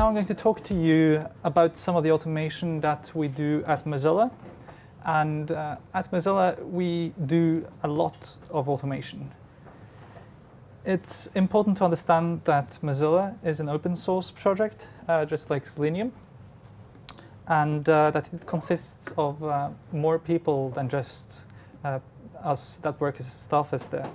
now I'm going to talk to you about some of the automation that we do at Mozilla. And at Mozilla, we do a lot of automation. It's important to understand that Mozilla is an open source project, just like Selenium, and that it consists of more people than just us that work as staffers there.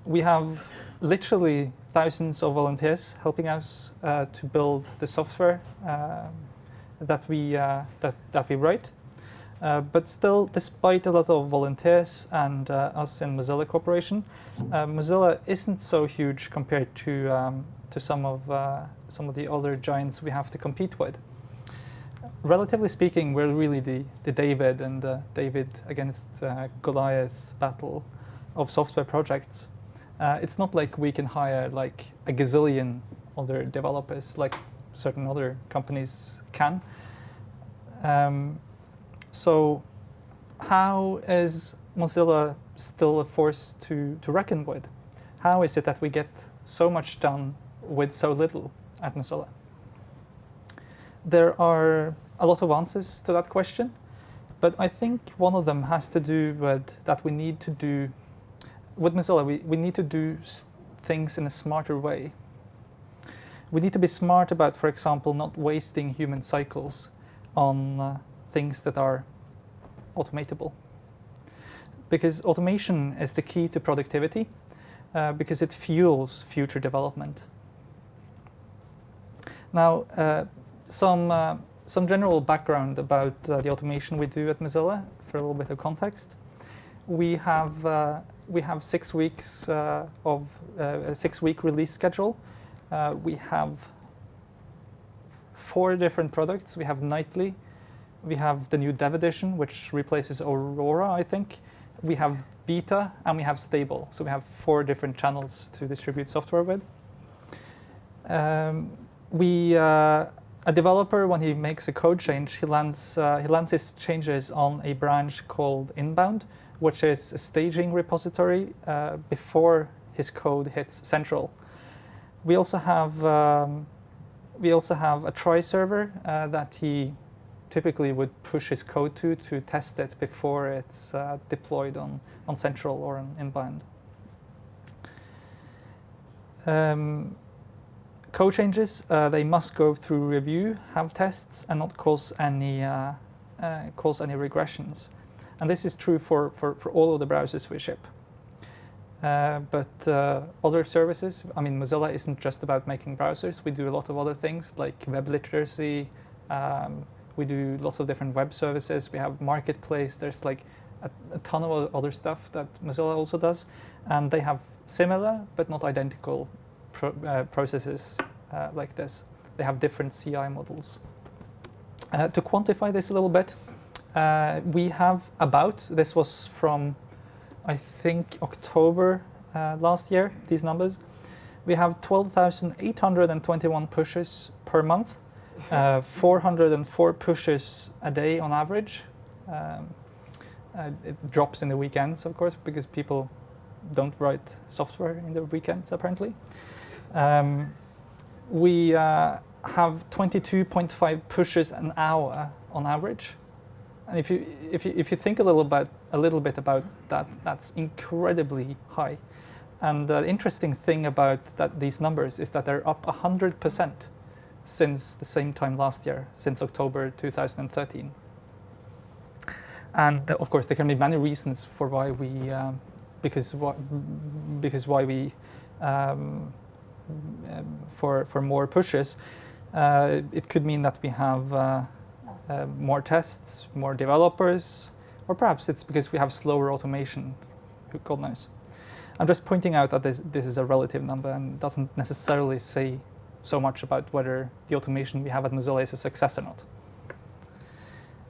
We have literally thousands of volunteers helping us to build the software that we write. But still, despite a lot of volunteers and us in Mozilla Corporation, Mozilla isn't so huge compared to some of the other giants we have to compete with. Relatively speaking, we're really the David and David against Goliath battle of software projects. It's not like we can hire like a gazillion other developers like certain other companies can. So how is Mozilla still a force to reckon with? How is it that we get so much done with so little at Mozilla? There are a lot of answers to that question, but I think one of them has to do with that we need to do, with Mozilla, we need to do things in a smarter way. We need to be smart about, for example, not wasting human cycles on things that are automatable. Because automation is the key to productivity, because it fuels future development. Now, some general background about the automation we do at Mozilla, for a little bit of context. We have 6 weeks of a 6-week release schedule. We have 4 different products. We have Nightly. We have the new Dev Edition, which replaces Aurora, I think. We have Beta, and we have Stable. So we have 4 different channels to distribute software with. A developer, when he makes a code change, he lands his changes on a branch called Inbound, which is a staging repository before his code hits Central. We also have a try server that he typically would push his code to test it before it's deployed on Central or on Inbound. Code changes, they must go through review, have tests, and not cause any regressions. And this is true for all of the browsers we ship. But other services, I mean, Mozilla isn't just about making browsers. We do a lot of other things like web literacy. We do lots of different web services. We have Marketplace. There's like a ton of other stuff that Mozilla also does. And they have similar but not identical processes like this. They have different CI models. To quantify this a little bit, we have this was from, I think, October last year, these numbers. We have 12,821 pushes per month, 404 pushes a day on average. It drops in the weekends, of course, because people don't write software in the weekends, apparently. We have 22.5 pushes an hour on average. And if you think a little bit about that, that's incredibly high. And the interesting thing about these numbers is that they're up 100% since the same time last year, since October 2013. And of course, there can be many reasons for why we, for more pushes. It could mean that we have more tests, more developers, or perhaps it's because we have slower automation. God knows. I'm just pointing out that this is a relative number and doesn't necessarily say so much about whether the automation we have at Mozilla is a success or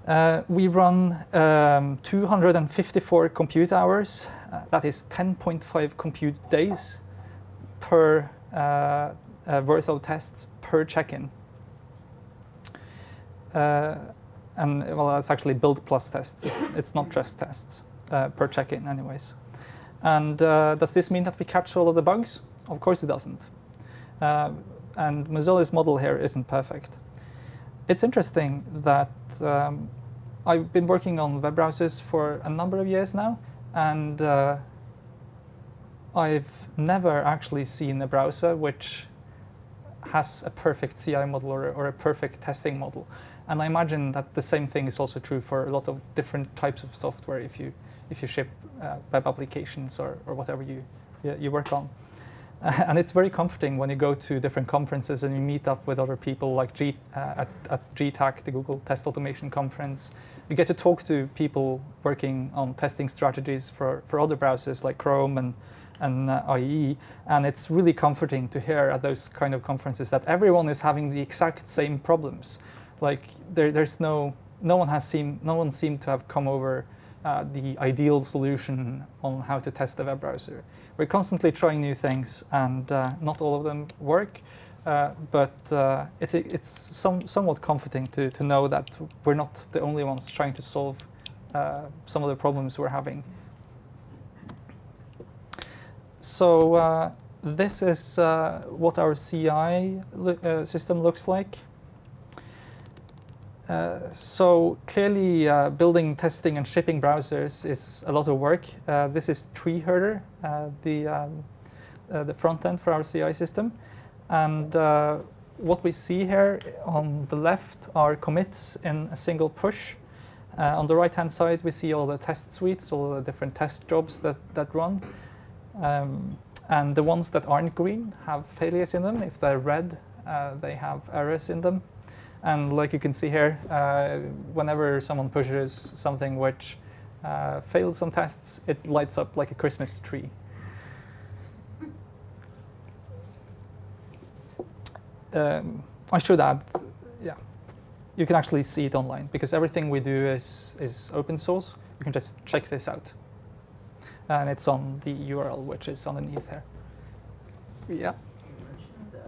not. We run 254 compute hours. That is 10.5 compute days per worth of tests per check-in. And well, that's actually build plus tests. It's not just tests per check-in anyways. And does this mean that we catch all of the bugs? Of course it doesn't. and Mozilla's model here isn't perfect. It's interesting that I've been working on web browsers for a number of years now, and I've never actually seen a browser which has a perfect CI model or a perfect testing model. And I imagine that the same thing is also true for a lot of different types of software if you ship web applications or whatever you work on. And it's very comforting when you go to different conferences and you meet up with other people like at GTAC, the Google Test Automation Conference. You get to talk to people working on testing strategies for other browsers like Chrome and IE, and it's really comforting to hear at those kind of conferences that everyone is having the exact same problems. Like there's no one seemed to have come over the ideal solution on how to test the web browser. We're constantly trying new things, and not all of them work, but it's somewhat comforting to know that we're not the only ones trying to solve some of the problems we're having. So this is what our CI system looks like. So clearly, building, testing, and shipping browsers is a lot of work. This is TreeHerder, the front end for our CI system. And what we see here on the left are commits in a single push. On the right-hand side, we see all the test suites, all the different test jobs that run. And the ones that aren't green have failures in them. If they're red, they have errors in them. And like you can see here, whenever someone pushes something which fails some tests, it lights up like a Christmas tree. I should add, yeah, you can actually see it online because everything we do is open source. You can just check this out. And it's on the URL, which is underneath here. Yeah. You mentioned that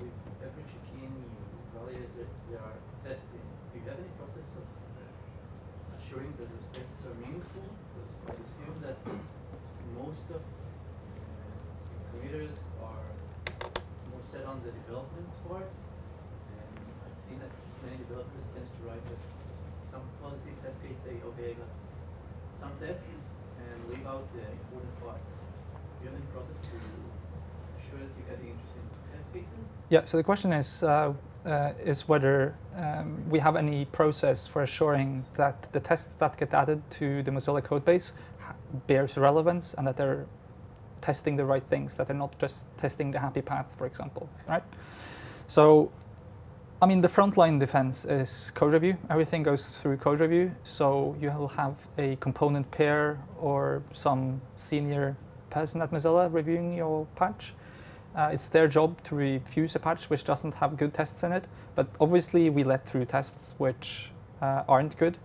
with every check-in you validate that there are tests in. Do you have any process of assuring that those tests are meaningful? Because I assume that most of commuters are more set on the development part, and I've seen that many developers tend to write some positive test case, say, okay, I got some tests, and leave out the important parts. Do you have any process to ensure that you're getting interesting test cases? Yeah, so the question is whether we have any process for assuring that the tests that get added to the Mozilla codebase bears relevance and that they're testing the right things, that they're not just testing the happy path, for example, right? So, I mean, the frontline defense is code review. Everything goes through code review. So you'll have a component pair or some senior person at Mozilla reviewing your patch. It's their job to refuse a patch which doesn't have good tests in it. But obviously, we let through tests which aren't good.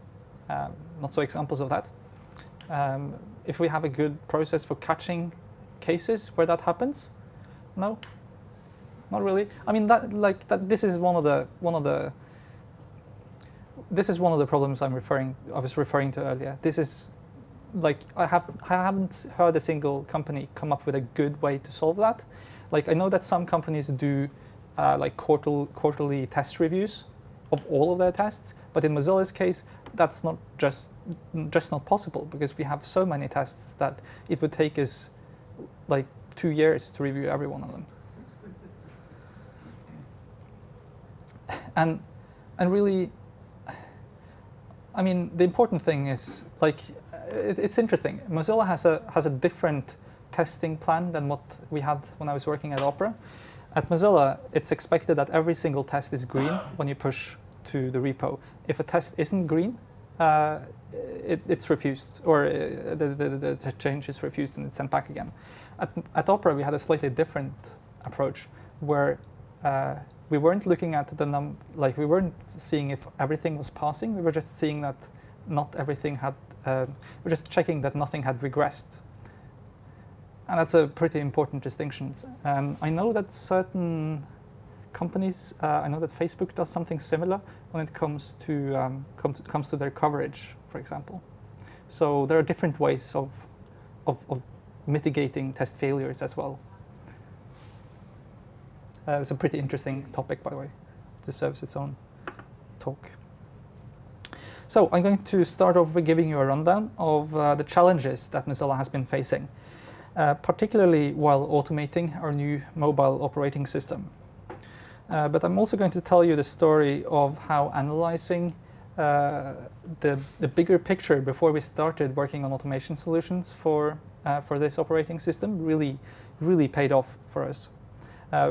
Not so examples of that. If we have a good process for catching cases where that happens, no. Not really. I mean, this is one of the problems I was referring to earlier. This is like I haven't heard a single company come up with a good way to solve that. Like I know that some companies do like quarterly test reviews of all of their tests, but in Mozilla's case, that's not just not possible because we have so many tests that it would take us like 2 years to review every one of them. And really, I mean, the important thing is like it's interesting. Mozilla has a different testing plan than what we had when I was working at Opera. At Mozilla, it's expected that every single test is green when you push to the repo. If a test isn't green, it's refused, or the change is refused and it's sent back again. At Opera, we had a slightly different approach where we weren't looking at we weren't seeing if everything was passing. We were just seeing that not everything had. We're just checking that nothing had regressed, and that's a pretty important distinction. I know that certain companies, I know that Facebook does something similar when it comes to their coverage, for example. So there are different ways of mitigating test failures as well. It's a pretty interesting topic, by the way. It deserves its own talk. So I'm going to start off by giving you a rundown of the challenges that Mozilla has been facing, particularly while automating our new mobile operating system. But I'm also going to tell you the story of how analyzing the bigger picture before we started working on automation solutions for this operating system really paid off for us.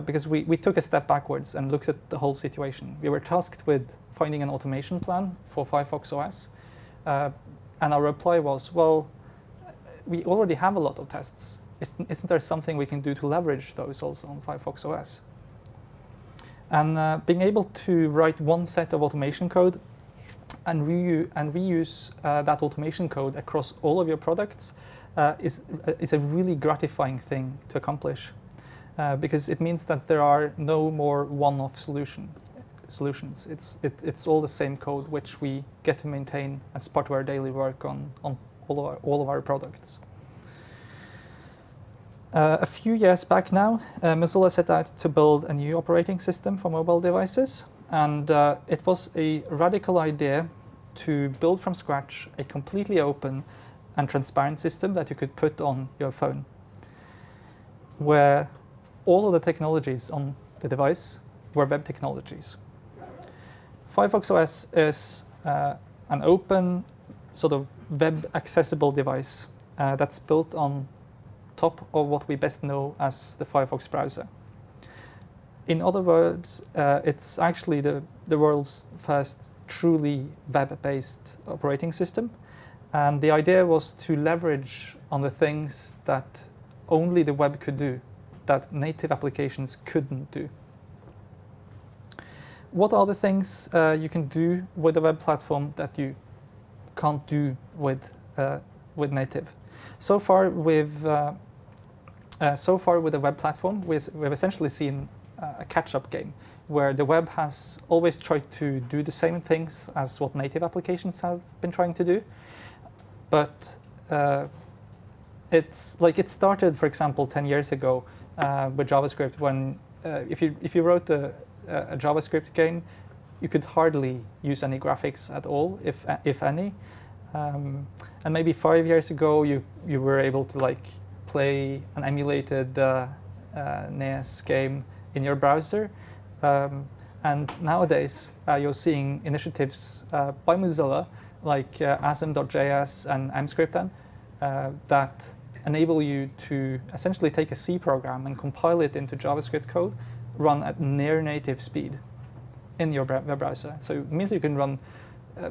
Because we took a step backwards and looked at the whole situation. We were tasked with finding an automation plan for Firefox OS. And our reply was, well, we already have a lot of tests. Isn't there something we can do to leverage those also on Firefox OS? And being able to write one set of automation code and reuse that automation code across all of your products is a really gratifying thing to accomplish. Because it means that there are no more one-off solutions. It's all the same code which we get to maintain as part of our daily work on all of our products. A few years back now, Mozilla set out to build a new operating system for mobile devices, and it was a radical idea to build from scratch a completely open and transparent system that you could put on your phone, where all of the technologies on the device were web technologies. Firefox OS is an open, sort of web-accessible device that's built on top of what we best know as the Firefox browser. In other words, it's actually the world's first truly web-based operating system. And the idea was to leverage on the things that only the web could do, that native applications couldn't do. What are the things you can do with a web platform that you can't do with native? So far with the web platform, we've essentially seen a catch-up game where the web has always tried to do the same things as what native applications have been trying to do, but it's like it started, for example, 10 years ago with JavaScript. When if you wrote a JavaScript game, you could hardly use any graphics at all, if any. And maybe 5 years ago, you were able to like play an emulated NES game in your browser. And nowadays, you're seeing initiatives by Mozilla like asm.js and mscripten that enable you to essentially take a C program and compile it into JavaScript code, run at near native speed in your web browser. So it means you can run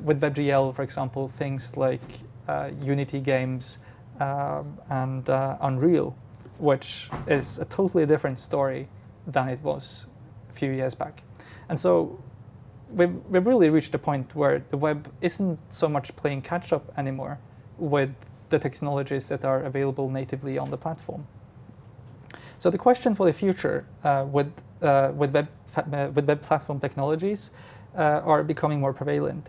with WebGL, for example, things like Unity games and Unreal, which is a totally different story than it was a few years back. And so we've really reached a point where the web isn't so much playing catch-up anymore with the technologies that are available natively on the platform. So the question for the future with web platform technologies are becoming more prevalent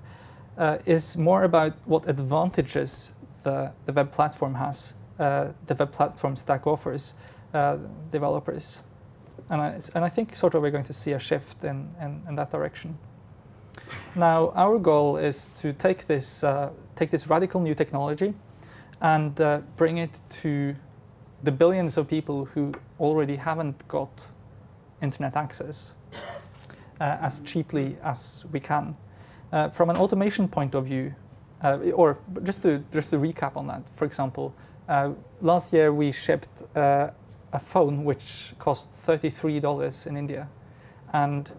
is more about what advantages the web platform has, the web platform stack offers developers. And I think sort of we're going to see a shift in that direction. Now, our goal is to take this radical new technology and bring it to the billions of people who already haven't got internet access as cheaply as we can. From an automation point of view, or just to recap on that, for example, last year we shipped a phone which cost $33 in India, and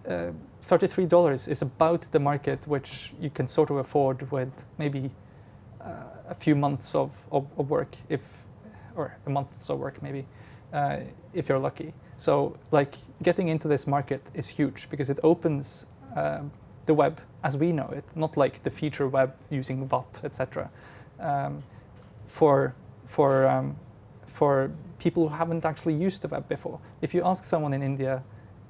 $33 is about the market which you can sort of afford with maybe a few months of work, or a month's of work maybe, if you're lucky. So like getting into this market is huge because it opens the web as we know it, not like the feature web using WAP, etc. For people who haven't actually used the web before. If you ask someone in India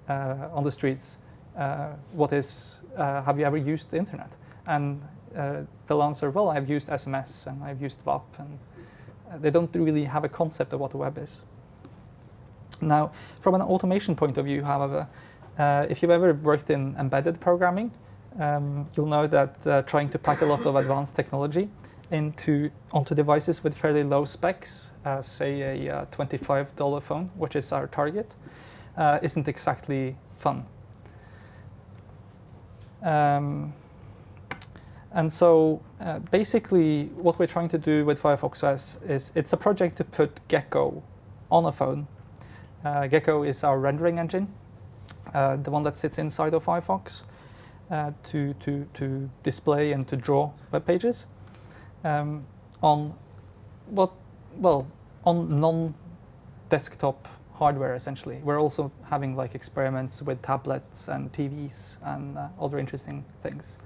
on the streets, have you ever used the internet? And they'll answer, well, I've used SMS and I've used WAP, and they don't really have a concept of what the web is. Now, from an automation point of view, however, if you've ever worked in embedded programming, you'll know that trying to pack a lot of advanced technology onto devices with fairly low specs, say a $25 phone, which is our target, isn't exactly fun. And so basically what we're trying to do with Firefox OS is it's a project to put Gecko on a phone. Gecko is our rendering engine, the one that sits inside of Firefox to display and to draw web pages on non-desktop hardware, essentially. We're also having like experiments with tablets and TVs and other interesting things.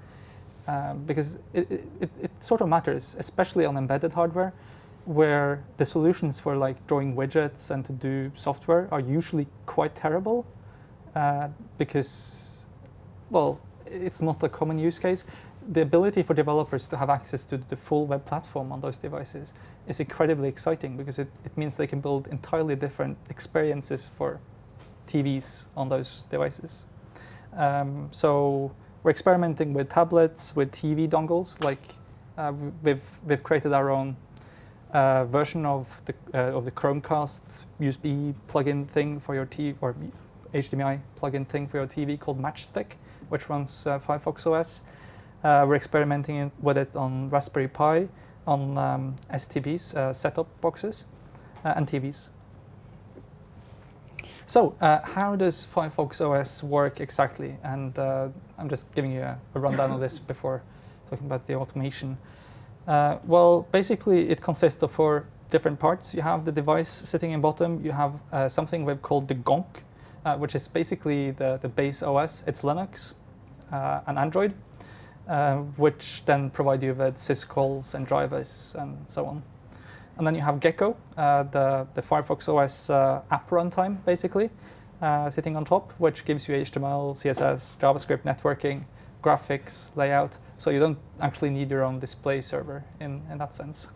Because it sort of matters, especially on embedded hardware, where the solutions for like drawing widgets and to do software are usually quite terrible because, well, it's not a common use case. The ability for developers to have access to the full web platform on those devices is incredibly exciting because it means they can build entirely different experiences for TVs on those devices. So we're experimenting with tablets, with TV dongles. Like we've created our own version of the Chromecast USB plugin thing for your TV, or HDMI plugin thing for your TV called Matchstick, which runs Firefox OS. We're experimenting with it on Raspberry Pi, on STBs, set-top boxes, and TVs. So how does Firefox OS work exactly? And I'm just giving you a rundown of this before talking about the automation. Well, basically it consists of 4 different parts. You have the device sitting in bottom. You have something we've called the GONC, which is basically the base OS. It's Linux and Android, which then provide you with syscalls and drivers and so on. And then you have Gecko, the Firefox OS app runtime, basically, sitting on top, which gives you HTML, CSS, JavaScript, networking, graphics, layout. So you don't actually need your own display server in that sense.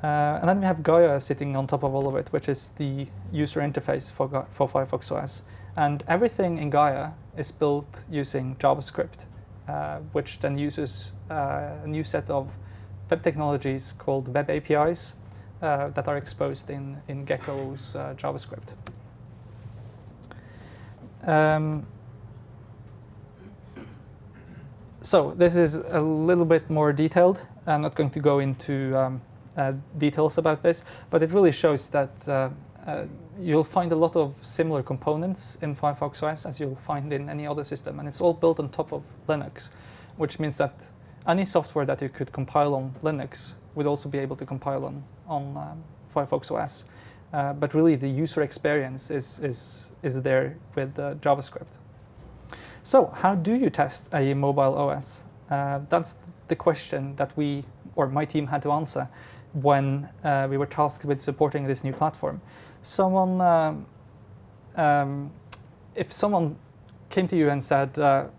And then we have Gaia sitting on top of all of it, which is the user interface for Firefox OS. And everything in Gaia is built using JavaScript, which then uses a new set of web technologies called web APIs that are exposed in Gecko's JavaScript. So this is a little bit more detailed. I'm not going to go into details about this, but it really shows that you'll find a lot of similar components in Firefox OS as you'll find in any other system, and it's all built on top of Linux, which means that any software that you could compile on Linux would also be able to compile on Firefox OS. But really, the user experience is there with JavaScript. So how do you test a mobile OS? That's the question that my team had to answer when we were tasked with supporting this new platform. If someone came to you and said that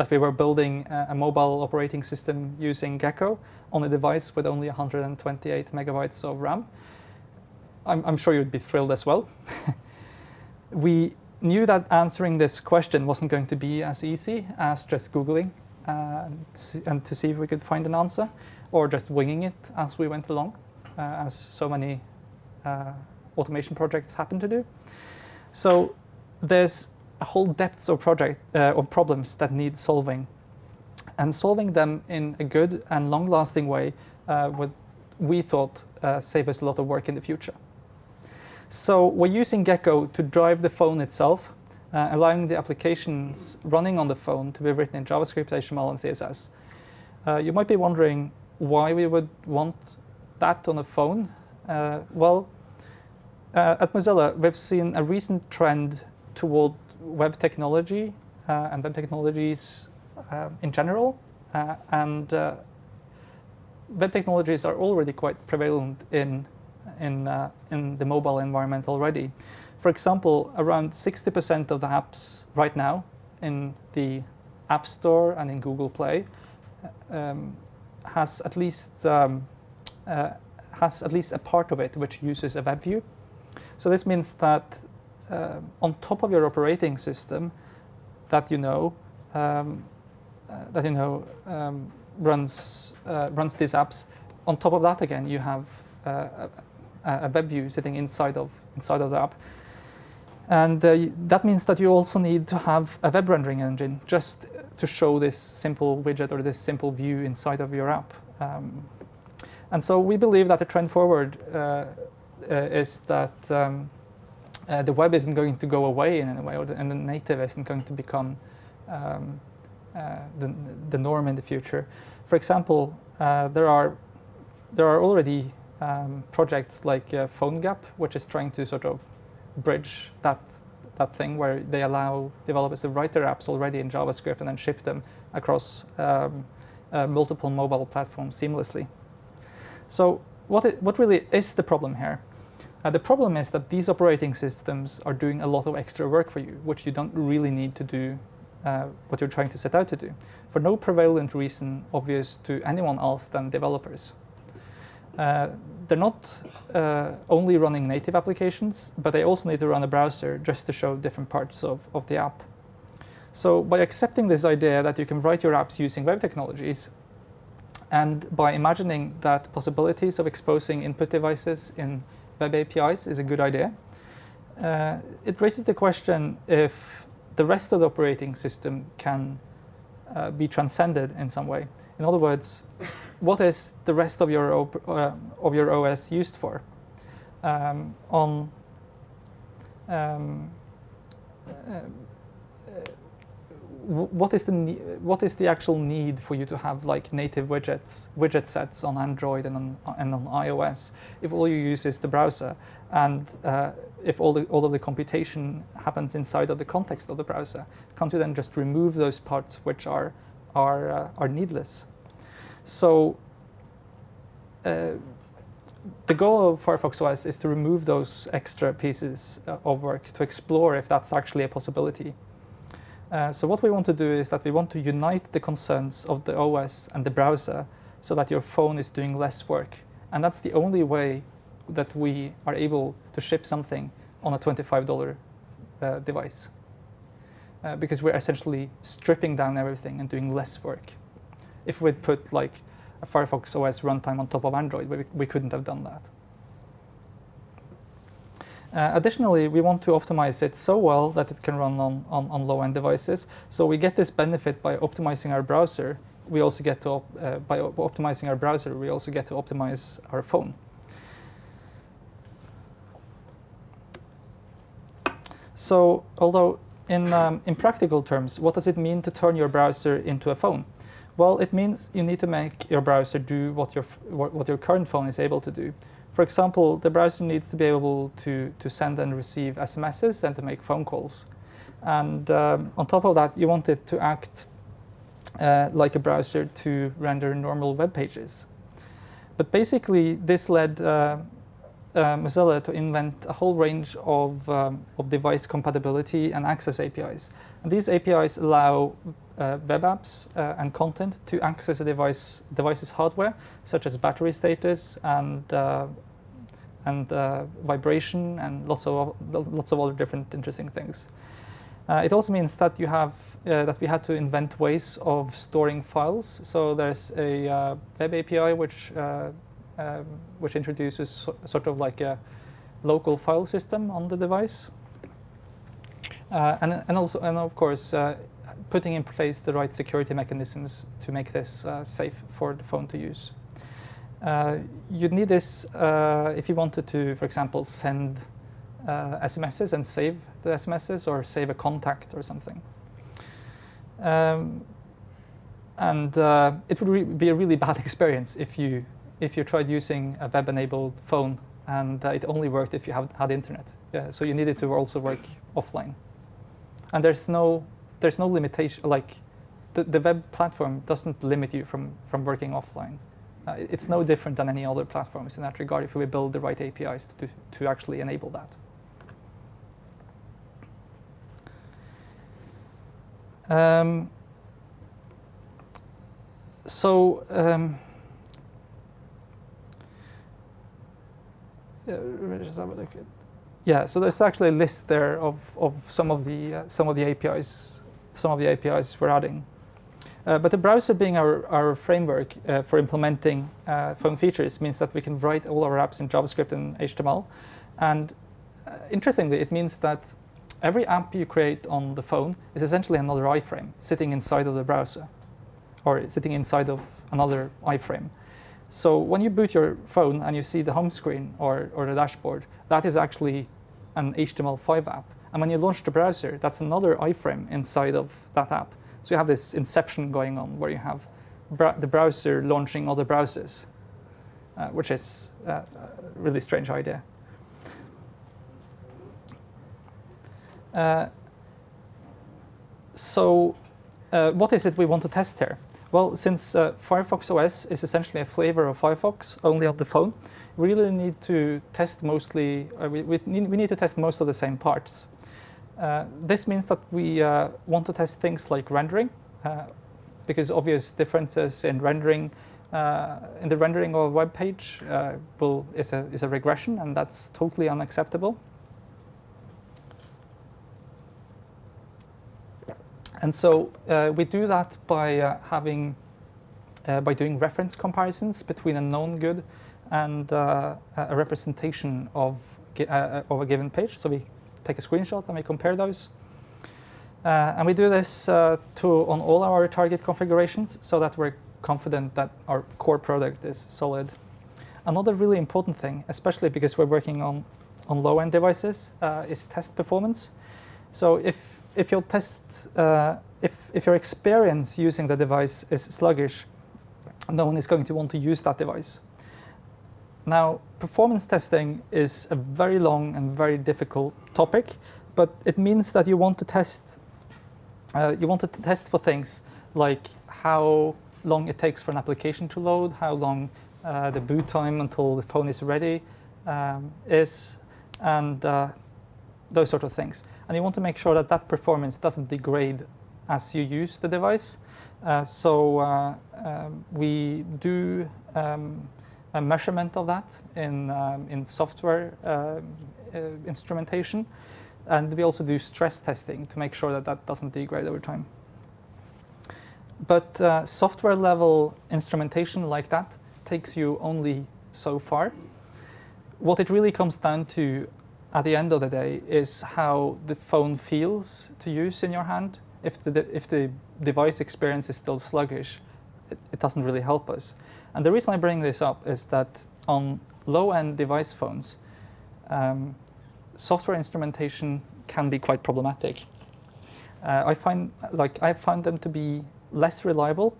we were building a mobile operating system using Gecko on a device with only 128 megabytes of RAM, I'm sure you'd be thrilled as well. We knew that answering this question wasn't going to be as easy as just Googling and to see if we could find an answer, or just winging it as we went along, as so many automation projects happen to do. So there's a whole depth of problems that need solving, and solving them in a good and long-lasting way would, we thought, save us a lot of work in the future. So we're using Gecko to drive the phone itself, allowing the applications running on the phone to be written in JavaScript, HTML, and CSS. You might be wondering why we would want that on a phone. Well, at Mozilla, we've seen a recent trend toward web technology and web technologies in general, and web technologies are already quite prevalent in the mobile environment already. For example, around 60% of the apps right now in the App Store and in Google Play has at least a part of it which uses a web view. So this means that on top of your operating system that runs these apps, on top of that again you have a web view sitting inside of the app. And that means that you also need to have a web rendering engine just to show this simple widget or this simple view inside of your app. And so we believe that the trend forward is that the web isn't going to go away in any way, and the native isn't going to become the norm in the future. For example, there are already projects like PhoneGap, which is trying to sort of bridge that thing where they allow developers to write their apps already in JavaScript and then ship them across multiple mobile platforms seamlessly. So what really is the problem here? The problem is that these operating systems are doing a lot of extra work for you, which you don't really need to do what you're trying to set out to do, for no prevalent reason obvious to anyone else than developers. They're not only running native applications, but they also need to run a browser just to show different parts of the app. So by accepting this idea that you can write your apps using web technologies, and by imagining that possibilities of exposing input devices in web APIs is a good idea, it raises the question if the rest of the operating system can be transcended in some way. In other words, what is the rest of your OS used for? What is the actual need for you to have like native widget sets on Android and on iOS if all you use is the browser, and if all of the computation happens inside of the context of the browser? Can't you then just remove those parts which are needless? So the goal of Firefox OS is to remove those extra pieces of work, to explore if that's actually a possibility. So what we want to do is that we want to unite the concerns of the OS and the browser so that your phone is doing less work. And that's the only way that we are able to ship something on a $25 device. Because we're essentially stripping down everything and doing less work. If we'd put like a Firefox OS runtime on top of Android, we couldn't have done that. Additionally, we want to optimize it so well that it can run on low-end devices. So we get this benefit by optimizing our browser. We also get to by optimizing our browser, we also get to optimize our phone. So, although in practical terms, what does it mean to turn your browser into a phone? Well, it means you need to make your browser do what your current phone is able to do. For example, the browser needs to be able to send and receive SMSs and to make phone calls. And on top of that, you want it to act like a browser to render normal web pages. But basically, this led Mozilla to invent a whole range of device compatibility and access APIs. And these APIs allow web apps and content to access a device's hardware, such as battery status and vibration and lots of other different interesting things. It also means that that we had to invent ways of storing files. So there's a web API which introduces sort of like a local file system on the device, and of course putting in place the right security mechanisms to make this safe for the phone to use. You'd need this if you wanted to, for example, send SMSs and save the SMSs or save a contact or something. It would be a really bad experience if you tried using a web-enabled phone and it only worked if you had internet. So you needed to also work offline. And there's no limitation, like the web platform doesn't limit you from working offline. It's no different than any other platforms in that regard if we build the right APIs to actually enable that. Let's have a look at. Yeah, so there's actually a list there of some of the APIs we're adding. But the browser being our framework for implementing phone features means that we can write all our apps in JavaScript and HTML. And interestingly, it means that every app you create on the phone is essentially another iframe sitting inside of the browser, or sitting inside of another iframe. So when you boot your phone and you see the home screen or the dashboard, that is actually an HTML5 app. And when you launch the browser, that's another iframe inside of that app. So you have this inception going on where you have the browser launching other browsers, which is a really strange idea. So what is it we want to test here? Well, since Firefox OS is essentially a flavor of Firefox, only on the phone, we really need to test mostly, we need to test most of the same parts. This means that we want to test things like rendering, because obvious differences in rendering, in the rendering of a web page is a regression, and that's totally unacceptable. And so we do that by by doing reference comparisons between a known good and a representation of a given page. So we take a screenshot and we compare those. And we do this on all our target configurations so that we're confident that our core product is solid. Another really important thing, especially because we're working on low-end devices, is test performance. So if your if your experience using the device is sluggish, no one is going to want to use that device. Now, performance testing is a very long and very difficult topic, but it means that you want to test. You want to test for things like how long it takes for an application to load, how long the boot time until the phone is ready is, and those sort of things. And you want to make sure that that performance doesn't degrade as you use the device. So we do a measurement of that in software instrumentation. And we also do stress testing to make sure that that doesn't degrade over time. But software level instrumentation like that takes you only so far. What it really comes down to at the end of the day is how the phone feels to use in your hand. If the device experience is still sluggish, it doesn't really help us. And the reason I bring this up is that on low-end device phones, software instrumentation can be quite problematic. I find them to be less reliable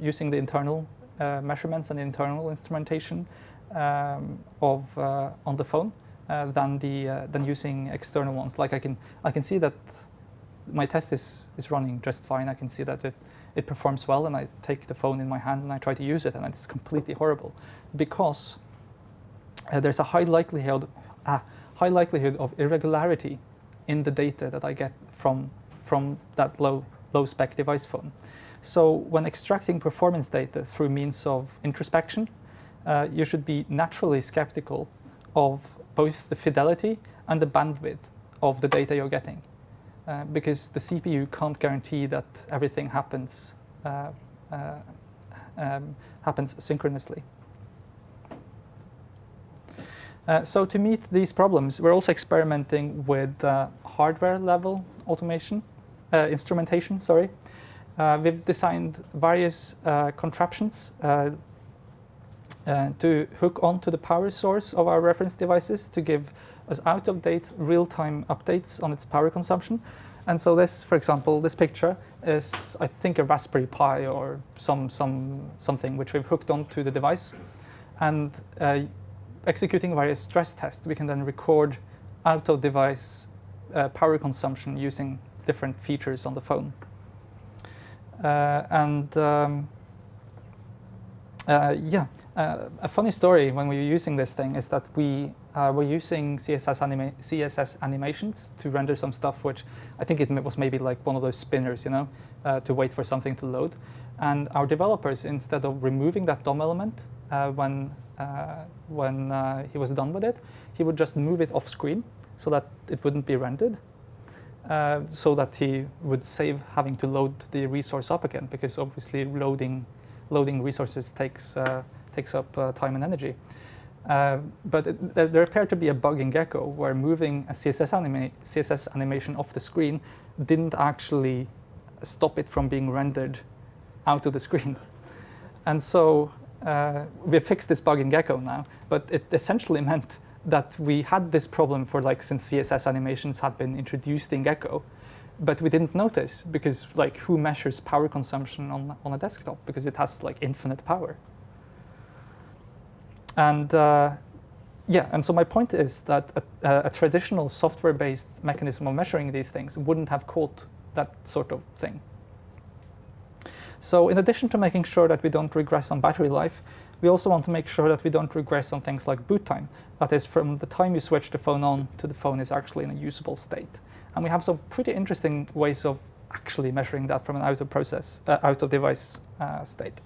using the internal measurements and the internal instrumentation on the phone than using external ones. Like I can see that my test is running just fine. I can see that it performs well, and I take the phone in my hand and I try to use it, and it's completely horrible because there's a high likelihood of irregularity in the data that I get from that low spec device phone. So when extracting performance data through means of introspection, you should be naturally skeptical of both the fidelity and the bandwidth of the data you're getting, because the CPU can't guarantee that everything happens synchronously. So to meet these problems, we're also experimenting with hardware level instrumentation. Sorry, we've designed various contraptions to hook onto the power source of our reference devices to give us out-of-date real-time updates on its power consumption. And so this, for example, this picture is, I think, a Raspberry Pi or something which we've hooked onto the device. And executing various stress tests, we can then record out-of-device power consumption using different features on the phone. A funny story when we were using this thing is that we were using CSS animations to render some stuff, which I think it was maybe like one of those spinners, you know, to wait for something to load. And our developers, instead of removing that DOM element when he was done with it, he would just move it off screen so that it wouldn't be rendered, so that he would save having to load the resource up again, because obviously loading resources takes up time and energy. But there appeared to be a bug in Gecko where moving a CSS animation off the screen didn't actually stop it from being rendered out of the screen. And so we fixed this bug in Gecko now, but it essentially meant that we had this problem for since CSS animations had been introduced in Gecko, but we didn't notice because who measures power consumption on a desktop, because it has infinite power. And and so my point is that a traditional software-based mechanism of measuring these things wouldn't have caught that sort of thing. So in addition to making sure that we don't regress on battery life, we also want to make sure that we don't regress on things like boot time. That is, from the time you switch the phone on to the phone is actually in a usable state. And we have some pretty interesting ways of actually measuring that from an out-of-device state.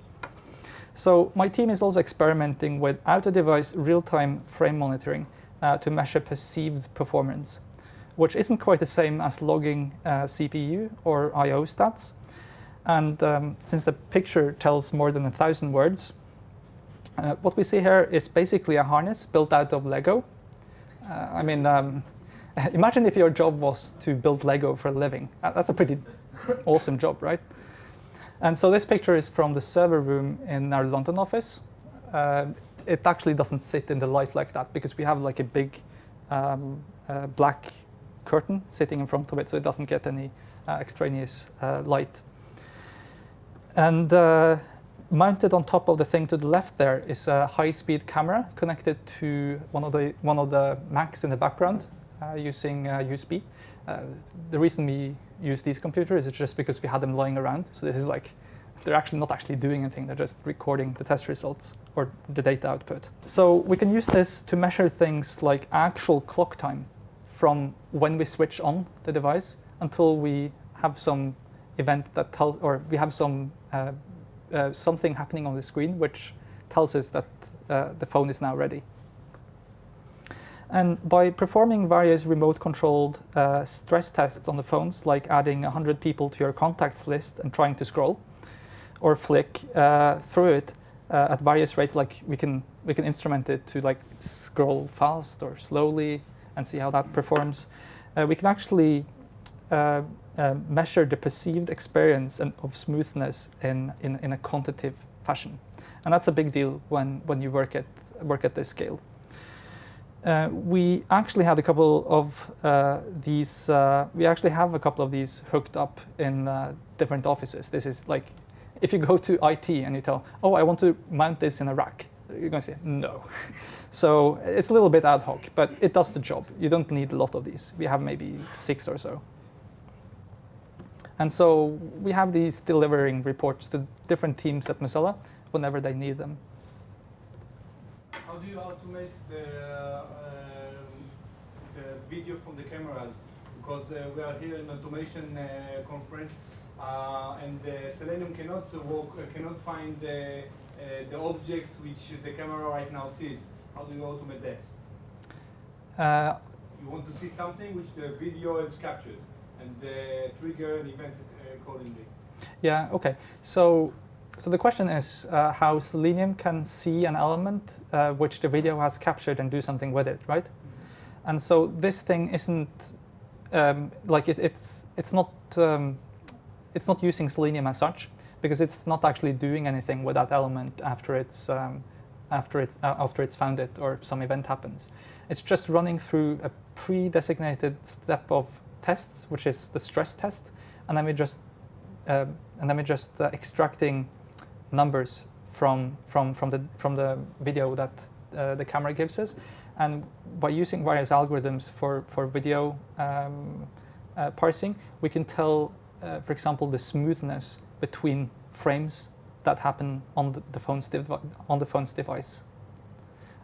So my team is also experimenting with out-of-device real-time frame monitoring to measure perceived performance, which isn't quite the same as logging CPU or I/O stats. And since the picture tells more than 1,000 words, what we see here is basically a harness built out of Lego. Imagine if your job was to build Lego for a living. That's a pretty awesome job, right? And so this picture is from the server room in our London office. It actually doesn't sit in the light like that because we have a big black curtain sitting in front of it, so it doesn't get any extraneous light. And mounted on top of the thing to the left there is a high-speed camera connected to one of the Macs in the background using USB. The reason we use these computers is just because we had them lying around. So this is they're actually not actually doing anything. They're just recording the test results or the data output. So we can use this to measure things like actual clock time from when we switch on the device until we have some event that tells, or we have some something happening on the screen which tells us that the phone is now ready. And by performing various remote-controlled stress tests on the phones, like adding 100 people to your contacts list and trying to scroll or flick through it at various rates, we can instrument it to scroll fast or slowly and see how that performs. We can actually measure the perceived experience of smoothness in a quantitative fashion, and that's a big deal when you work at this scale. We actually had a couple of these. We actually have a couple of these hooked up in different offices. This is if you go to IT and you tell, "Oh, I want to mount this in a rack," you're going to say no. So it's a little bit ad hoc, but it does the job. You don't need a lot of these. We have maybe 6 or so. And so we have these delivering reports to different teams at Mozilla whenever they need them. How do you automate the video from the cameras? Because we are here in automation conference, and Selenium cannot find the object which the camera right now sees. How do you automate that? You want to see something which the video is captured, and trigger an event accordingly. Yeah. Okay. So the question is how Selenium can see an element which the video has captured and do something with it, right? Mm-hmm. And so this thing isn't it's not using Selenium as such, because it's not actually doing anything with that element after it's found it or some event happens. It's just running through a pre-designated step of tests, which is the stress test, and then we're just extracting numbers from the video that the camera gives us, and by using various algorithms for video parsing, we can tell, for example, the smoothness between frames that happen on the phone's device,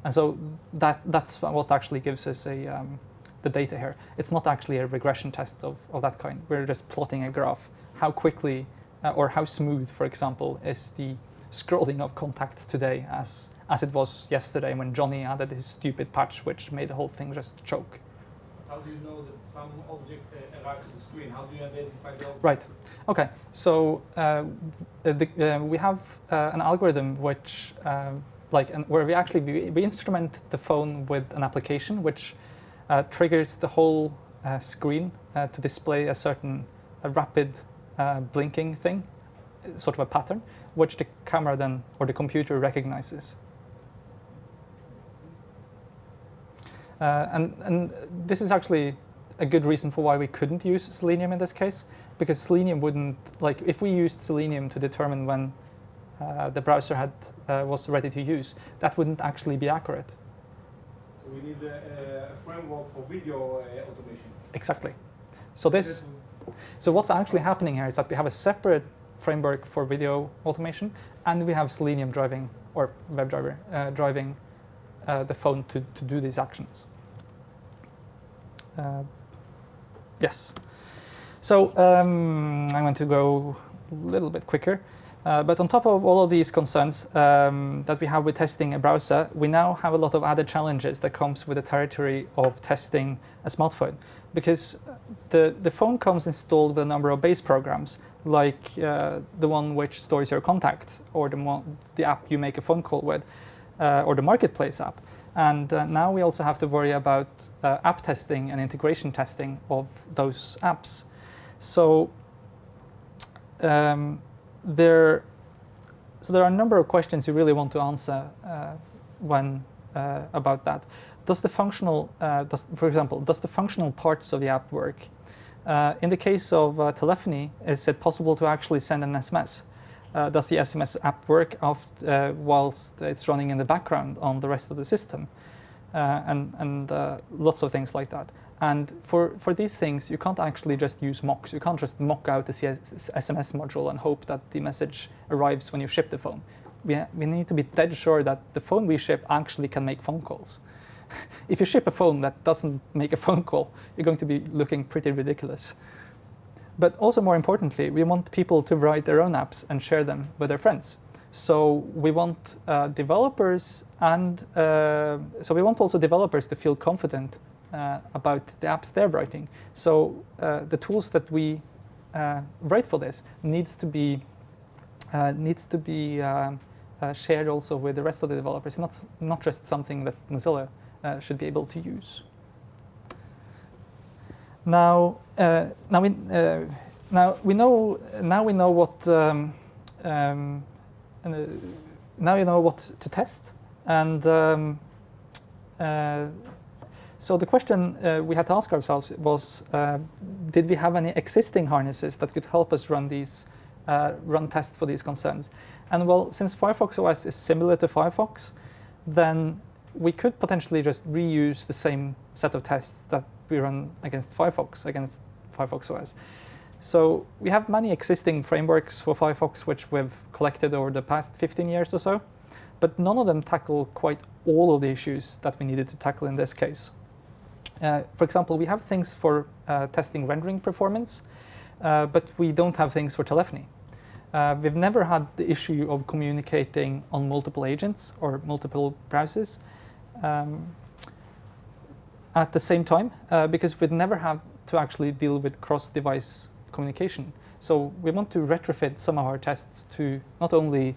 and so that's what actually gives us the data here. It's not actually a regression test of that kind. We're just plotting a graph. How quickly or how smooth, for example, is the scrolling of contacts today as as it was yesterday when Johnny added his stupid patch, which made the whole thing just choke. How do you know that some object arrived to the screen? How do you identify the object? Right. Okay. So we have an algorithm which, where we instrument the phone with an application which triggers the whole screen to display a certain rapid blinking thing, sort of a pattern, which the camera then or the computer recognizes. And this is actually a good reason for why we couldn't use Selenium in this case, because Selenium wouldn't, like, if we used Selenium to determine when the browser was ready to use, that wouldn't actually be accurate. So we need a framework for video automation. Exactly. So what's actually happening here is that we have a separate framework for video automation, and we have Selenium driving, or WebDriver driving the phone to do these actions. Yes. So I'm going to go a little bit quicker. But on top of all of these concerns that we have with testing a browser, we now have a lot of added challenges that comes with the territory of testing a smartphone. Because the phone comes installed with a number of base programs, like the one which stores your contacts, or the app you make a phone call with, or the marketplace app. And now we also have to worry about app testing and integration testing of those apps. So there are a number of questions you really want to answer about that. Does the functional, for example, does the functional parts of the app work? In the case of telephony, is it possible to actually send an SMS? Does the SMS app work whilst it's running in the background on the rest of the system? And lots of things like that. And for these things, you can't actually just use mocks. You can't just mock out the SMS module and hope that the message arrives when you ship the phone. We need to be dead sure that the phone we ship actually can make phone calls. If you ship a phone that doesn't make a phone call, you're going to be looking pretty ridiculous. But also more importantly, we want people to write their own apps and share them with their friends. So we want developers also developers to feel confident about the apps they're writing. So the tools that we write for this needs to be shared also with the rest of the developers, not just something that Mozilla should be able to use. Now we know what to test, and so the question we had to ask ourselves was, did we have any existing harnesses that could help us run tests for these concerns? And well, since Firefox OS is similar to Firefox, then we could potentially just reuse the same set of tests that we run against Firefox OS. So we have many existing frameworks for Firefox which we've collected over the past 15 years or so, but none of them tackle quite all of the issues that we needed to tackle in this case. For example, we have things for testing rendering performance, but we don't have things for telephony. We've never had the issue of communicating on multiple agents or multiple browsers at the same time, because we'd never have to actually deal with cross-device communication. So we want to retrofit some of our tests to not only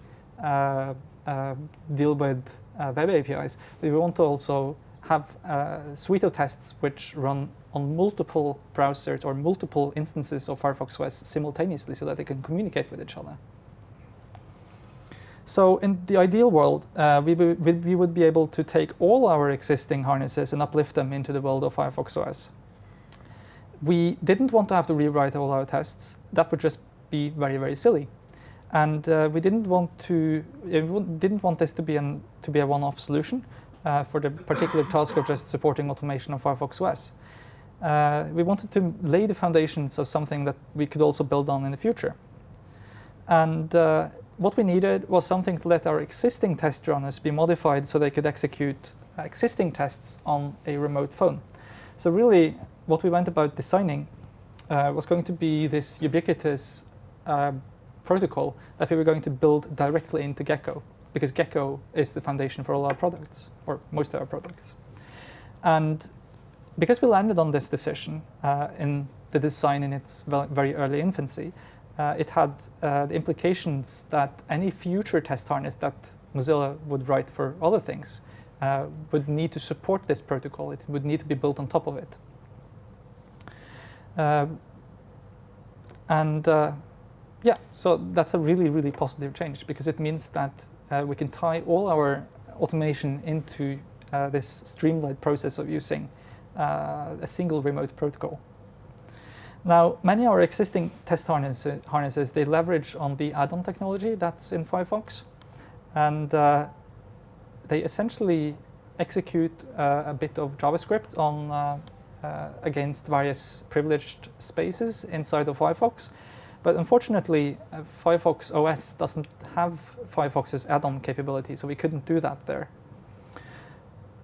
deal with web APIs, but we want to also have a suite of tests which run on multiple browsers or multiple instances of Firefox OS simultaneously so that they can communicate with each other. So in the ideal world, we would be able to take all our existing harnesses and uplift them into the world of Firefox OS. We didn't want to have to rewrite all our tests. That would just be very, very silly. And we didn't want this to be a one-off solution for the particular task of just supporting automation of Firefox OS. We wanted to lay the foundations of something that we could also build on in the future. And what we needed was something to let our existing test runners be modified so they could execute existing tests on a remote phone. So really, what we went about designing was going to be this ubiquitous protocol that we were going to build directly into Gecko because Gecko is the foundation for all our products, or most of our products. And because we landed on this decision in the design in its very early infancy, it had the implications that any future test harness that Mozilla would write for other things would need to support this protocol. It would need to be built on top of it. Yeah, so that's a really, really positive change, because it means that we can tie all our automation into this streamlined process of using a single remote protocol. Now, many of our existing test harnesses, they leverage on the add-on technology that's in Firefox, and they essentially execute a bit of JavaScript on against various privileged spaces inside of Firefox. But unfortunately, Firefox OS doesn't have Firefox's add-on capability, so we couldn't do that there.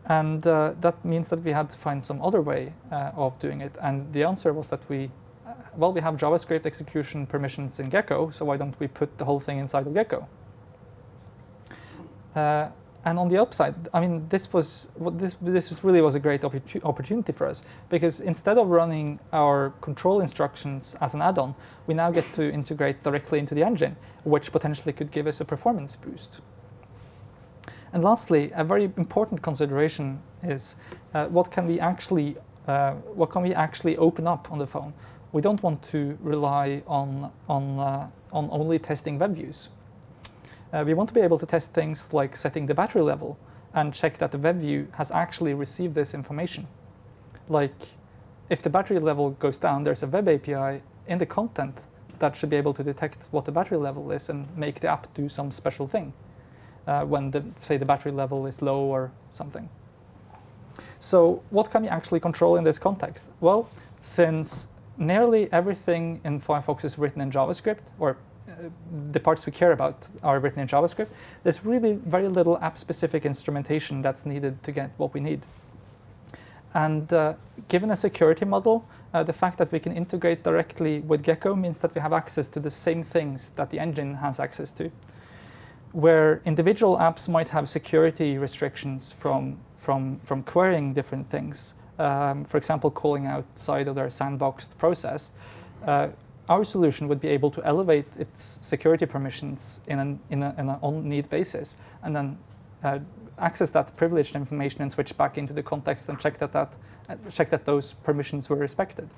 And that means that we had to find some other way of doing it. And the answer was that we have JavaScript execution permissions in Gecko, so why don't we put the whole thing inside of Gecko? And on the upside, I mean, this really was a great opportunity for us, because instead of running our control instructions as an add-on, we now get to integrate directly into the engine, which potentially could give us a performance boost. And lastly, a very important consideration is what can we actually open up on the phone? We don't want to rely on only testing web views. We want to be able to test things like setting the battery level and check that the web view has actually received this information. Like, if the battery level goes down, there's a web API in the content that should be able to detect what the battery level is and make the app do some special thing when, say, the battery level is low or something. So what can we actually control in this context? Well, since nearly everything in Firefox is written in JavaScript, or the parts we care about are written in JavaScript, there's really very little app-specific instrumentation that's needed to get what we need. And given a security model, the fact that we can integrate directly with Gecko means that we have access to the same things that the engine has access to. Where individual apps might have security restrictions from querying different things, for example, calling outside of their sandboxed process, our solution would be able to elevate its security permissions in an on-need basis, and then access that privileged information and switch back into the context and check that those permissions were respected.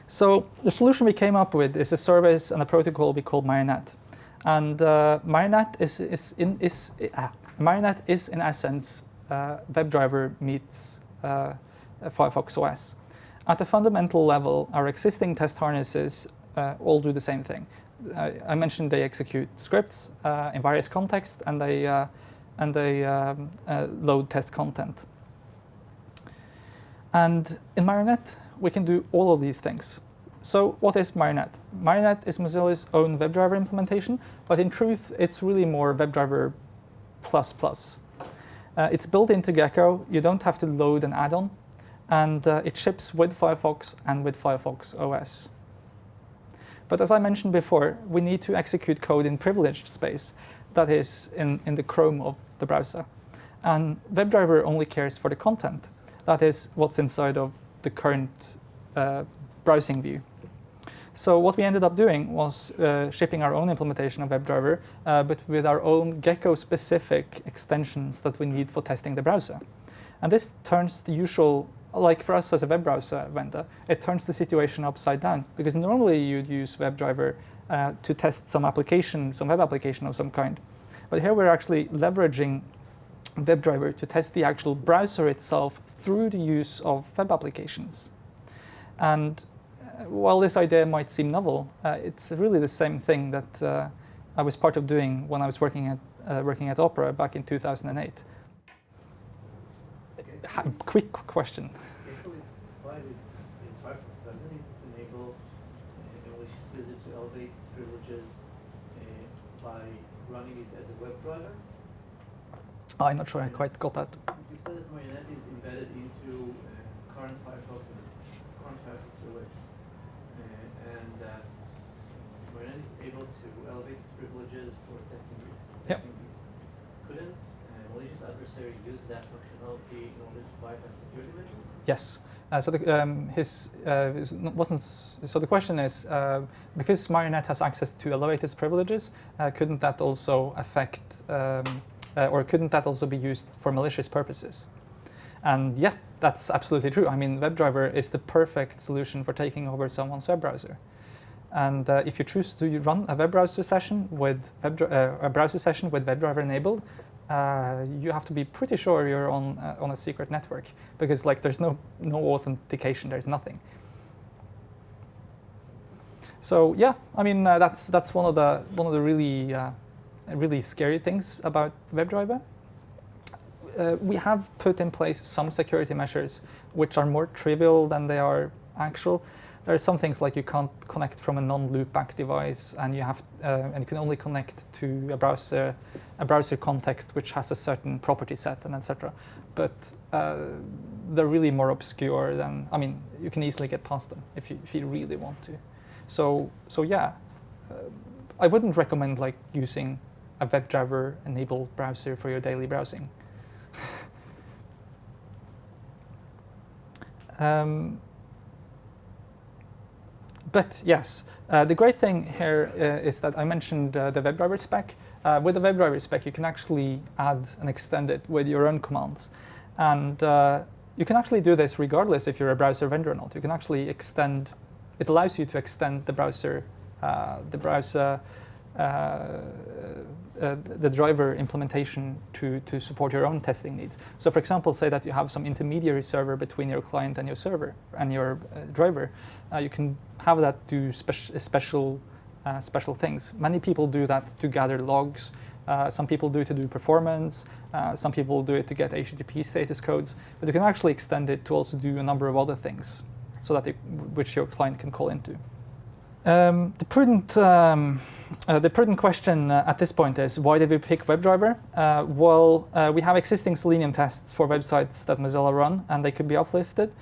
So the solution we came up with is a service and a protocol we call Marionette, and Marionette is in essence WebDriver meets Firefox OS. At a fundamental level, our existing test harnesses all do the same thing. I mentioned they execute scripts in various contexts, and they load test content. And in Marionette, we can do all of these things. So what is Marionette? Marionette is Mozilla's own WebDriver implementation, but in truth, it's really more WebDriver++. It's built into Gecko. You don't have to load an add-on. And it ships with Firefox and with Firefox OS. But as I mentioned before, we need to execute code in privileged space, that is, in the Chrome of the browser. And WebDriver only cares for the content, that is, what's inside of the current browsing view. So what we ended up doing was shipping our own implementation of WebDriver, but with our own Gecko-specific extensions that we need for testing the browser. And this turns the usual, like for us as a web browser vendor, it turns the situation upside down, because normally you'd use WebDriver to test some application, some web application of some kind. But here we're actually leveraging WebDriver to test the actual browser itself through the use of web applications. And while this idea might seem novel, it's really the same thing that I was part of doing when I was working at Opera back in 2008. Quick question. Gecko is supplied in Firefox, doesn't it enable a malicious user to elevate its privileges by running it as a web driver? I'm not sure I quite got that. You said that Marionette is embedded into current Firefox OS, and that Marionette is able to elevate its privileges for testing Yep. needs. Couldn't a malicious adversary use that functionality in order to bypass security measures? Yes. So the question is, because Marionette has access to elevate its privileges, couldn't that also affect, or couldn't that also be used for malicious purposes? And yeah, that's absolutely true. I mean, WebDriver is the perfect solution for taking over someone's web browser. And if you choose to run a web browser session with WebDriver enabled, you have to be pretty sure you're on a secret network, because like there's no authentication, there's nothing. So yeah, I mean that's one of the really scary things about WebDriver. We have put in place some security measures which are more trivial than they are actual. There are some things like you can't connect from a non-loopback device, and you can only connect to a browser context which has a certain property set, and etc. But they're really more obscure than, I mean, you can easily get past them if you really want to. So yeah, I wouldn't recommend like using a WebDriver enabled browser for your daily browsing. But yes, the great thing here is that I mentioned the WebDriver spec. With the WebDriver spec, you can actually add and extend it with your own commands. And you can actually do this regardless if you're a browser vendor or not. You can actually extend, it allows you to extend the driver implementation to support your own testing needs. So for example, say that you have some intermediary server between your client and your server and your driver. You can have that do special things. Many people do that to gather logs. Some people do it to do performance. Some people do it to get HTTP status codes. But you can actually extend it to also do a number of other things, so that which your client can call into. The prudent question at this point is, why did we pick WebDriver? Well, we have existing Selenium tests for websites that Mozilla run, and they could be uplifted.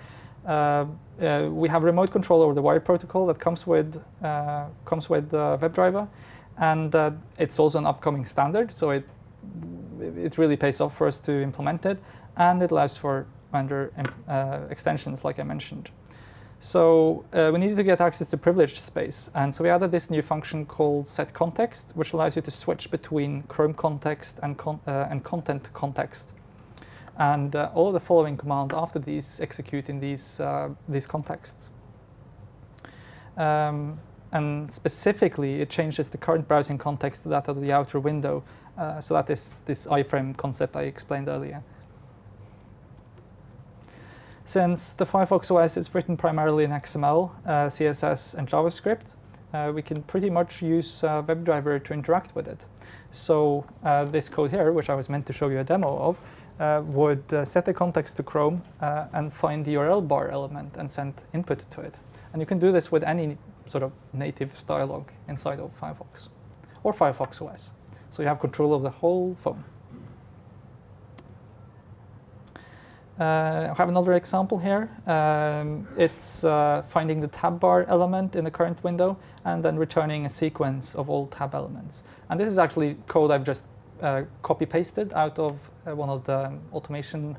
We have remote control over the wire protocol that comes with WebDriver, and it's also an upcoming standard, so it really pays off for us to implement it, and it allows for vendor extensions, like I mentioned. So we needed to get access to privileged space, and so we added this new function called setContext, which allows you to switch between Chrome context and content context. And all of the following commands after these execute in these contexts. And specifically, it changes the current browsing context to that of the outer window. So that is this iframe concept I explained earlier. Since the Firefox OS is written primarily in XML, CSS, and JavaScript, we can pretty much use WebDriver to interact with it. So this code here, which I was meant to show you a demo of, would set the context to Chrome and find the URL bar element and send input to it. And you can do this with any sort of native dialog inside of Firefox or Firefox OS. So you have control of the whole phone. I have another example here. It's finding the tab bar element in the current window and then returning a sequence of all tab elements. And this is actually code I've just copy-pasted out of one of the automation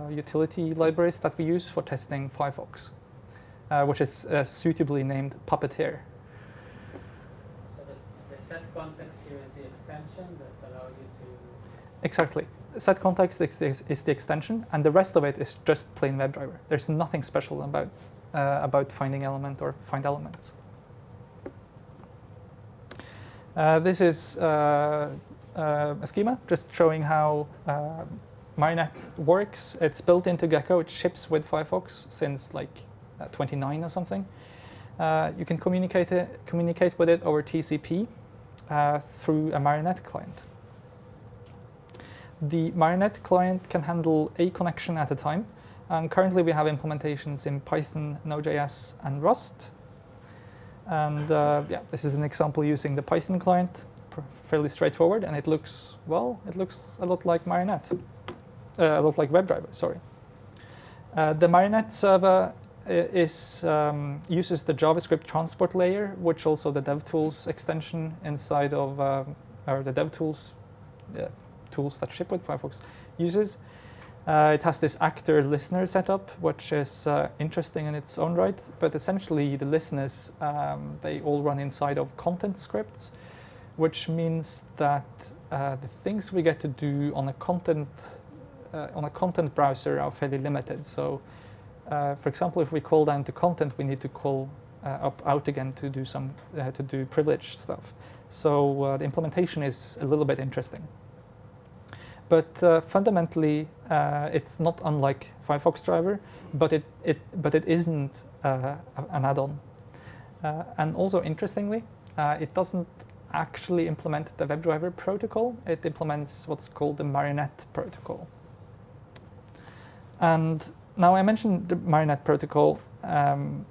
utility libraries that we use for testing Firefox, which is suitably named Puppeteer. So the set context here is the extension that allows you to... Exactly. Set context is the extension, and the rest of it is just plain WebDriver. There's nothing special about finding element or find elements. This is a schema just showing how Marionette works. It's built into Gecko. It ships with Firefox since like 29 or something. You can communicate with it over TCP through a Marionette client. The Marionette client can handle a connection at a time. And currently we have implementations in Python, Node.js, and Rust. And yeah, this is an example using the Python client, fairly straightforward, and it looks a lot like Marionette, a lot like WebDriver, sorry. The Marionette server uses the JavaScript transport layer, which also the DevTools extension inside of, or the DevTools tools that ship with Firefox uses. It has this actor listener setup, which is interesting in its own right, but essentially the listeners, they all run inside of content scripts, which means that the things we get to do on a content browser are fairly limited. So, for example, if we call down to content, we need to call up out again to do some to do privileged stuff. So the implementation is a little bit interesting. But fundamentally, it's not unlike Firefox driver, but it isn't an add-on. And also interestingly, it doesn't actually implement the WebDriver protocol. It implements what's called the Marionette protocol. And now I mentioned the Marionette protocol. The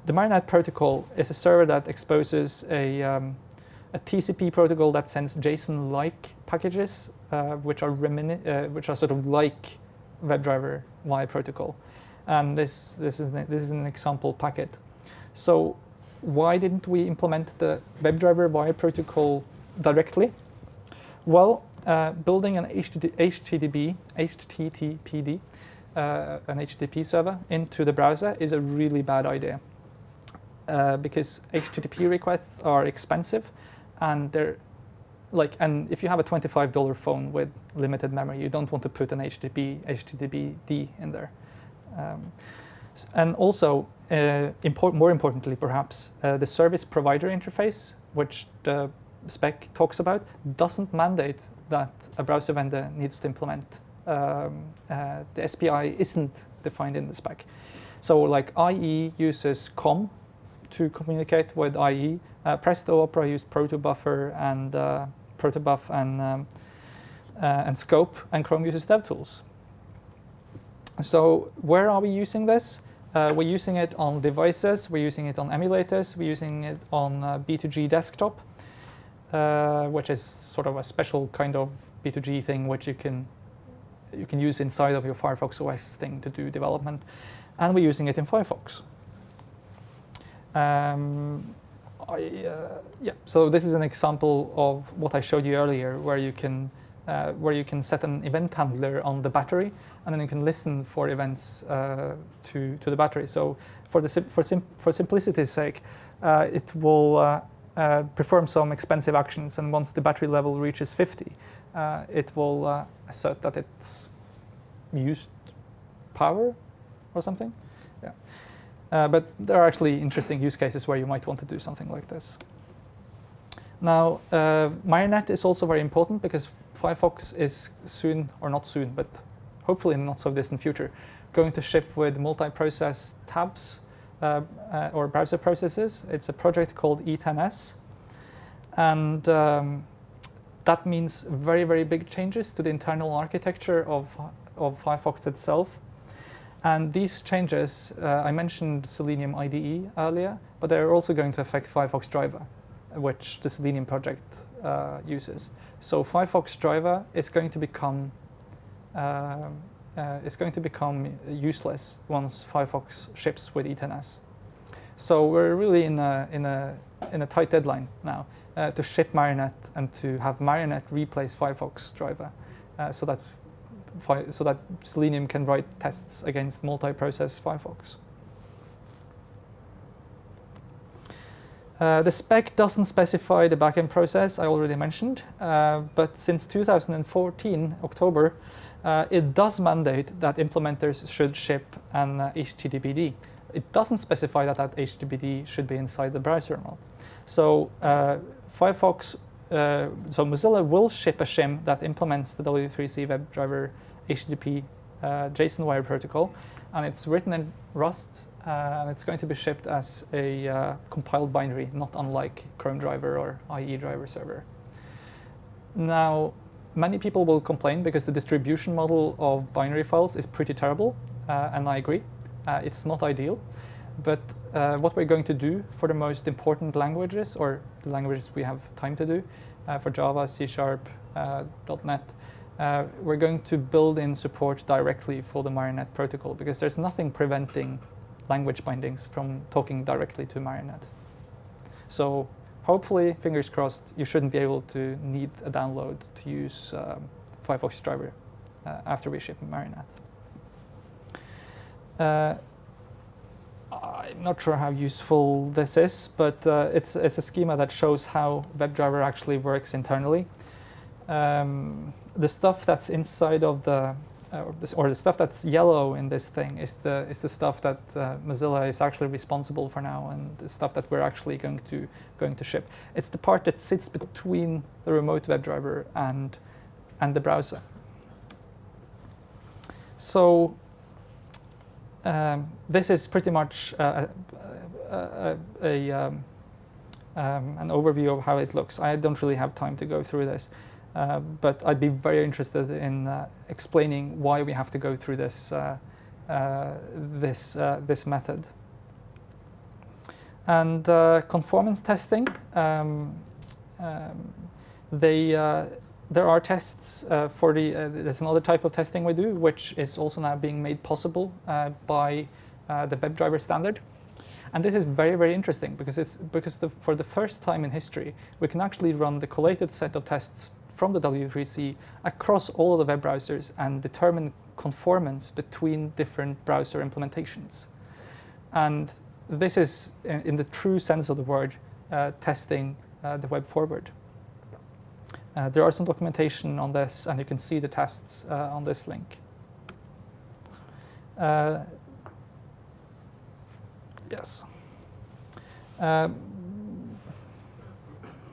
Marionette protocol is a server that exposes a TCP protocol that sends JSON-like packages, which are sort of like WebDriver Y protocol. And this is an example packet. So why didn't we implement the WebDriver Y protocol directly? Well, building an HTTPD, an HTTP server into the browser is a really bad idea because HTTP requests are expensive, and and if you have a $25 phone with limited memory, you don't want to put an HTTPD in there. And also, more importantly, perhaps, the service provider interface, which the spec talks about, doesn't mandate that a browser vendor needs to implement. The SPI isn't defined in the spec. So like IE uses COM to communicate with IE. Presto Opera used protobuffer and scope, and Chrome uses DevTools. So where are we using this? We're using it on devices, we're using it on emulators, we're using it on B2G desktop, which is sort of a special kind of B2G thing which you can use inside of your Firefox OS thing to do development, and we're using it in Firefox. So this is an example of what I showed you earlier, where you can set an event handler on the battery, and then you can listen for events to the battery. So for simplicity's sake, it will perform some expensive actions, and once the battery level reaches 50, it will assert that it's used power or something. Yeah. But there are actually interesting use cases where you might want to do something like this. Now, Marionette is also very important because Firefox is soon, or not soon, but hopefully in not so distant future, going to ship with multi-process tabs or browser processes. It's a project called E10S. And that means very, very big changes to the internal architecture of Firefox itself. And these changes, I mentioned Selenium IDE earlier, but they're also going to affect Firefox driver, which the Selenium project uses. So Firefox driver is going to become useless once Firefox ships with E10S. So we're really in a tight deadline now to ship Marionette and to have Marionette replace Firefox driver, so that Selenium can write tests against multi-process Firefox. The spec doesn't specify the backend process I already mentioned, but since 2014, October, it does mandate that implementers should ship an HTTPD. It doesn't specify that HTTPD should be inside the browser or not. So so Mozilla will ship a shim that implements the W3C WebDriver HTTP JSON wire protocol, and it's written in Rust, and it's going to be shipped as a compiled binary, not unlike Chrome driver or IE driver server. Now, many people will complain because the distribution model of binary files is pretty terrible, and I agree. It's not ideal, but what we're going to do for the most important languages, or the languages we have time to do, for Java, C#, .NET, we're going to build in support directly for the Marionette protocol, because there's nothing preventing language bindings from talking directly to Marionette. So hopefully, fingers crossed, you shouldn't be able to need a download to use Firefox driver after we ship Marionette. I'm not sure how useful this is, but it's a schema that shows how WebDriver actually works internally. The stuff that's inside of the or the stuff that's yellow in this thing is the stuff that Mozilla is actually responsible for now, and the stuff that we're actually going to ship. It's the part that sits between the remote WebDriver and the browser. So this is pretty much an overview of how it looks. I don't really have time to go through this, but I'd be very interested in explaining why we have to go through this this method. And conformance testing, there are tests for there's another type of testing we do, which is also now being made possible by the WebDriver standard. And this is very, very interesting because for the first time in history, we can actually run the collated set of tests from the W3C across all of the web browsers and determine conformance between different browser implementations. And this is, in the true sense of the word, testing the web forward. There are some documentation on this, and you can see the tests on this link. Yes.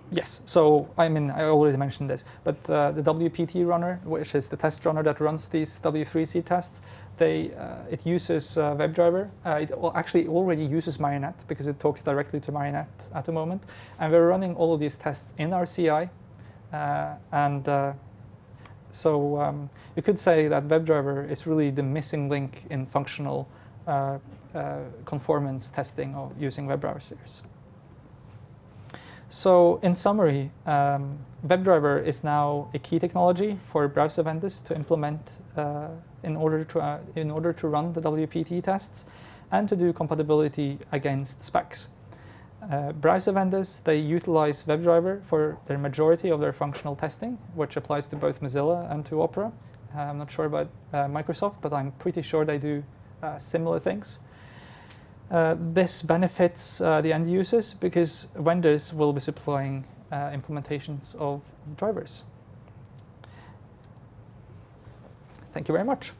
Yes, so I mean, I already mentioned this, but the WPT runner, which is the test runner that runs these W3C tests, it uses WebDriver. It actually already uses Marionette because it talks directly to Marionette at the moment. And we're running all of these tests in our CI. So you could say that WebDriver is really the missing link in functional conformance testing of using web browsers. So in summary, WebDriver is now a key technology for browser vendors to implement in order to run the WPT tests and to do compatibility against specs. Browser vendors, they utilize WebDriver for their majority of their functional testing, which applies to both Mozilla and to Opera. I'm not sure about Microsoft, but I'm pretty sure they do similar things. This benefits the end users because vendors will be supplying implementations of drivers. Thank you very much.